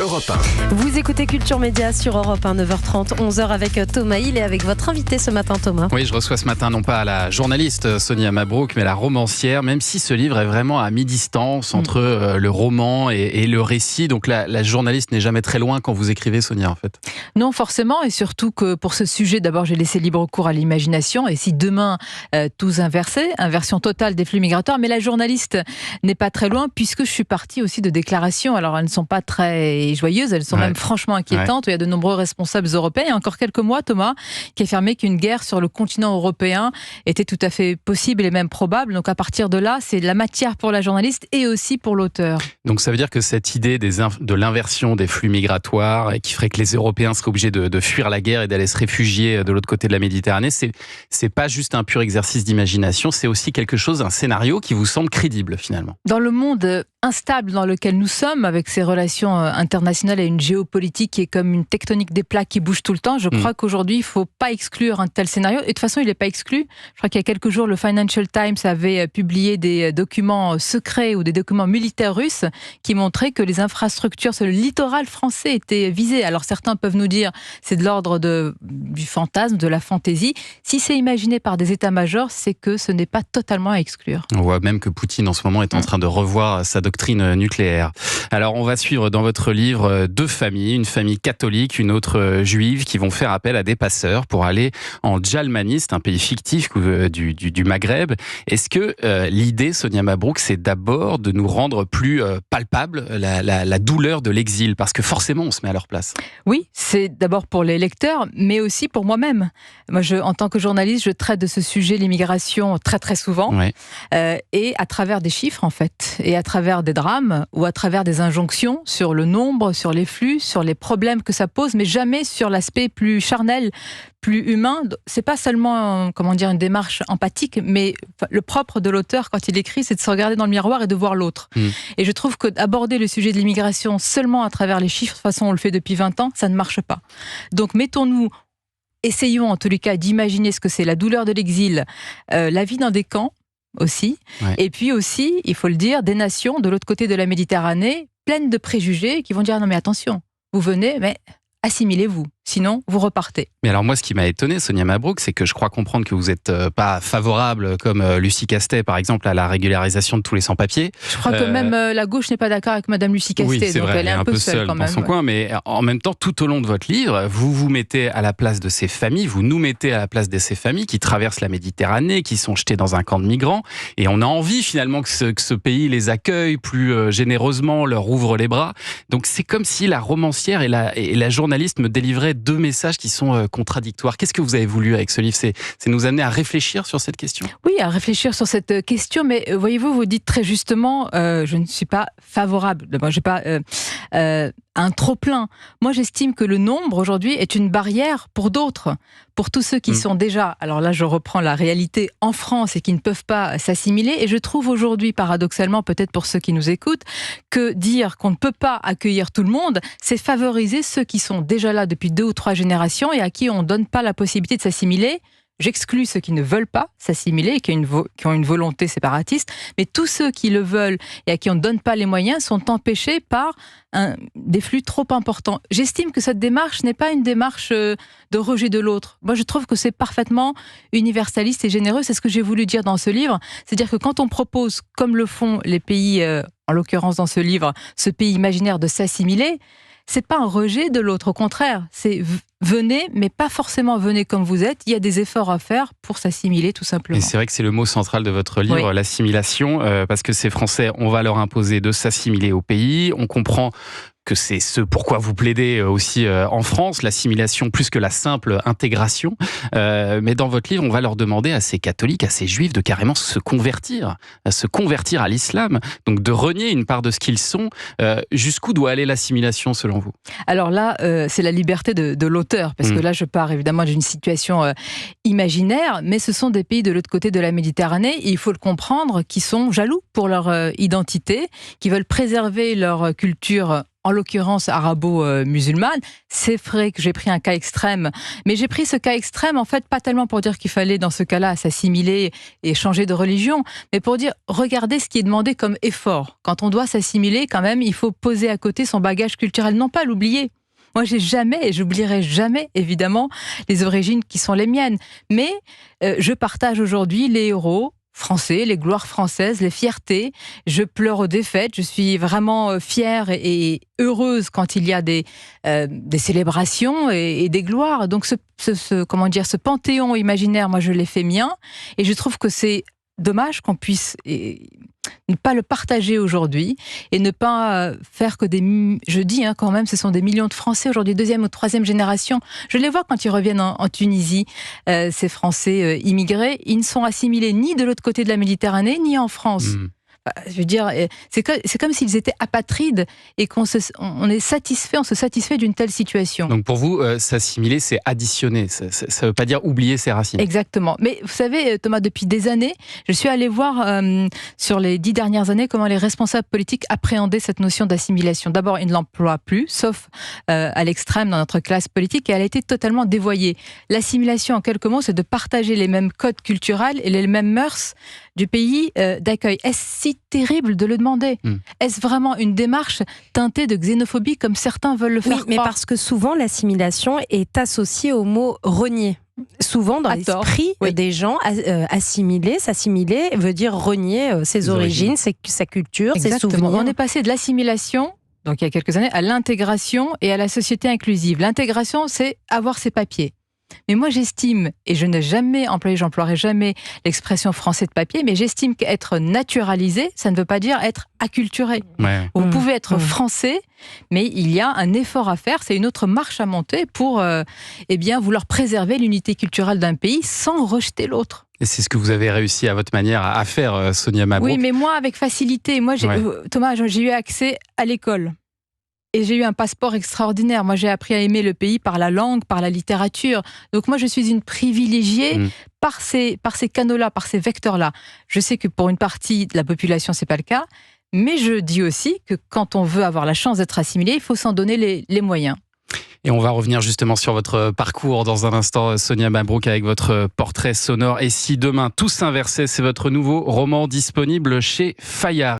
Europe 1. Vous écoutez Culture Média sur Europe 1, 9h30, 11h avec Thomas Hill et avec votre invité ce matin, Thomas. Oui, je reçois ce matin non pas la journaliste Sonia Mabrouk, mais la romancière, même si ce livre est vraiment à mi-distance entre le roman et le récit. Donc la journaliste n'est jamais très loin quand vous écrivez, Sonia, en fait. Non, forcément, et surtout que pour ce sujet, d'abord, j'ai laissé libre cours à l'imagination. Et si demain, tout inversé, inversion totale des flux migratoires, mais la journaliste n'est pas très loin, puisque je suis partie aussi de déclarations. Alors, elles ne sont pas très joyeuses, elles sont même franchement inquiétantes. Il y a de nombreux responsables européens. Il y a encore quelques mois, Thomas, qui affirmait qu'une guerre sur le continent européen était tout à fait possible et même probable. Donc, à partir de là, c'est de la matière pour la journaliste et aussi pour l'auteur. Donc, ça veut dire que cette idée de l'inversion des flux migratoires et qui ferait que les Européens seraient obligés de fuir la guerre et d'aller se réfugier de l'autre côté de la Méditerranée, c'est pas juste un pur exercice d'imagination, c'est aussi quelque chose, un scénario qui vous semble crédible finalement. Dans le monde instable dans lequel nous sommes, avec ces relations internationales et une géopolitique qui est comme une tectonique des plaques qui bouge tout le temps, je crois qu'aujourd'hui, il ne faut pas exclure un tel scénario. Et de toute façon, il n'est pas exclu. Je crois qu'il y a quelques jours, le Financial Times avait publié des documents secrets ou des documents militaires russes qui montraient que les infrastructures sur le littoral français étaient visées. Alors certains peuvent nous dire c'est de l'ordre du fantasme, de la fantaisie. Si c'est imaginé par des états-majors, c'est que ce n'est pas totalement à exclure. On voit même que Poutine en ce moment est en train de revoir sa doctrine nucléaire. Alors on va suivre dans votre livre deux familles, une famille catholique, une autre juive, qui vont faire appel à des passeurs pour aller en Djalmanie, c'est un pays fictif du Maghreb. Est-ce que l'idée, Sonia Mabrouk, c'est d'abord de nous rendre plus palpable la douleur de l'exil, parce que forcément on se met à leur place? Oui, c'est d'abord pour les lecteurs, mais aussi pour moi-même. Moi, en tant que journaliste, je traite de ce sujet, l'immigration, très très souvent, et à travers des chiffres en fait, et à travers des drames, ou à travers des injonctions sur le nombre, sur les flux, sur les problèmes que ça pose, mais jamais sur l'aspect plus charnel, plus humain. C'est pas seulement, une démarche empathique, mais le propre de l'auteur quand il écrit, c'est de se regarder dans le miroir et de voir l'autre. Et je trouve que d'aborder le sujet de l'immigration seulement à travers les chiffres, de toute façon on le fait depuis 20 ans, ça ne marche pas. Donc essayons en tous les cas d'imaginer ce que c'est la douleur de l'exil, la vie dans des camps aussi, et puis aussi, il faut le dire, des nations de l'autre côté de la Méditerranée pleines de préjugés qui vont dire non mais attention, vous venez, mais assimilez-vous, sinon vous repartez. Mais alors moi, ce qui m'a étonné, Sonia Mabrouk, c'est que je crois comprendre que vous n'êtes pas favorable, comme Lucie Castet par exemple, à la régularisation de tous les sans-papiers. Je crois que même la gauche n'est pas d'accord avec Madame Lucie Castet, oui, c'est donc vrai, elle est un peu seule quand même. Dans son coin, mais en même temps, tout au long de votre livre, vous vous mettez à la place de ces familles, vous nous mettez à la place de ces familles qui traversent la Méditerranée, qui sont jetées dans un camp de migrants, et on a envie finalement que ce pays les accueille plus généreusement, leur ouvre les bras. Donc c'est comme si la romancière et la journaliste me délivraient deux messages qui sont contradictoires. Qu'est-ce que vous avez voulu avec ce livre? C'est nous amener à réfléchir sur cette question? Oui, à réfléchir sur cette question, mais voyez-vous, vous dites très justement, je ne suis pas favorable, je n'ai pas un trop-plein. Moi, j'estime que le nombre, aujourd'hui, est une barrière pour d'autres. Pour tous ceux qui sont déjà, alors là, je reprends la réalité en France et qui ne peuvent pas s'assimiler. Et je trouve aujourd'hui, paradoxalement, peut-être pour ceux qui nous écoutent, que dire qu'on ne peut pas accueillir tout le monde, c'est favoriser ceux qui sont déjà là depuis 2 ou 3 générations et à qui on ne donne pas la possibilité de s'assimiler. J'exclus ceux qui ne veulent pas s'assimiler et qui ont une volonté séparatiste, mais tous ceux qui le veulent et à qui on ne donne pas les moyens sont empêchés par des flux trop importants. J'estime que cette démarche n'est pas une démarche de rejet de l'autre. Moi, je trouve que c'est parfaitement universaliste et généreux. C'est ce que j'ai voulu dire dans ce livre. C'est-à-dire que quand on propose, comme le font les pays, en l'occurrence dans ce livre, ce pays imaginaire de s'assimiler, c'est pas un rejet de l'autre, au contraire, c'est venez, mais pas forcément venez comme vous êtes, il y a des efforts à faire pour s'assimiler tout simplement. Et c'est vrai que c'est le mot central de votre livre, l'assimilation, parce que ces Français, on va leur imposer de s'assimiler au pays, on comprend que c'est ce pourquoi vous plaidez aussi en France, l'assimilation plus que la simple intégration. Mais dans votre livre, on va leur demander à ces catholiques, à ces juifs de carrément se convertir à l'islam, donc de renier une part de ce qu'ils sont. Jusqu'où doit aller l'assimilation selon vous? Alors là, c'est la liberté de l'auteur, parce que là, je pars évidemment d'une situation imaginaire, mais ce sont des pays de l'autre côté de la Méditerranée, et il faut le comprendre, qui sont jaloux pour leur identité, qui veulent préserver leur culture en l'occurrence arabo-musulmane. C'est vrai que j'ai pris un cas extrême, mais j'ai pris ce cas extrême, en fait, pas tellement pour dire qu'il fallait, dans ce cas-là, s'assimiler et changer de religion, mais pour dire, regardez ce qui est demandé comme effort. Quand on doit s'assimiler, quand même, il faut poser à côté son bagage culturel, non pas l'oublier. Moi, j'ai jamais, et j'oublierai jamais, évidemment, les origines qui sont les miennes. Mais je partage aujourd'hui les héros français, les gloires françaises, les fiertés. Je pleure aux défaites. Je suis vraiment fière et heureuse quand il y a des célébrations et des gloires. Donc, ce panthéon imaginaire, moi, je l'ai fait mien. Et je trouve que c'est dommage qu'on puisse ne pas le partager aujourd'hui et ne pas faire que je dis quand même, ce sont des millions de Français aujourd'hui, 2e ou 3e génération. Je les vois quand ils reviennent en Tunisie, ces Français immigrés, ils ne sont assimilés ni de l'autre côté de la Méditerranée, ni en France. Je veux dire, c'est comme s'ils étaient apatrides et on se satisfait d'une telle situation. Donc pour vous, s'assimiler, c'est additionner. Ça ne veut pas dire oublier ses racines. Exactement. Mais vous savez, Thomas, depuis des années, je suis allée voir sur les 10 dernières années comment les responsables politiques appréhendaient cette notion d'assimilation. D'abord, ils ne l'emploient plus, sauf à l'extrême dans notre classe politique, et elle a été totalement dévoyée. L'assimilation, en quelques mots, c'est de partager les mêmes codes culturels et les mêmes mœurs du pays d'accueil. Est-ce si terrible de le demander? Est-ce vraiment une démarche teintée de xénophobie comme certains veulent le faire croire? Mais parce que souvent l'assimilation est associée au mot renier. Souvent dans l'esprit des gens, s'assimiler veut dire renier ses origines, sa culture, ses souvenirs. On est passé de l'assimilation, donc il y a quelques années, à l'intégration et à la société inclusive. L'intégration, c'est avoir ses papiers. Mais moi, j'estime, et je n'ai jamais employé, j'emploierai jamais l'expression français de papier, mais j'estime qu'être naturalisé, ça ne veut pas dire être acculturé. Ouais. Vous pouvez être français, mais il y a un effort à faire, c'est une autre marche à monter pour vouloir préserver l'unité culturelle d'un pays sans rejeter l'autre. Et c'est ce que vous avez réussi à votre manière à faire, Sonia Mabrouk. Oui, mais moi, avec facilité. Moi, Thomas, j'ai eu accès à l'école. Et j'ai eu un passeport extraordinaire. Moi, j'ai appris à aimer le pays par la langue, par la littérature. Donc moi, je suis une privilégiée par ces canaux-là, par ces vecteurs-là. Je sais que pour une partie de la population, c'est pas le cas. Mais je dis aussi que quand on veut avoir la chance d'être assimilé, il faut s'en donner les moyens. Et on va revenir justement sur votre parcours dans un instant, Sonia Mabrouk, avec votre portrait sonore. Et si demain tout s'inversait, c'est votre nouveau roman disponible chez Fayard.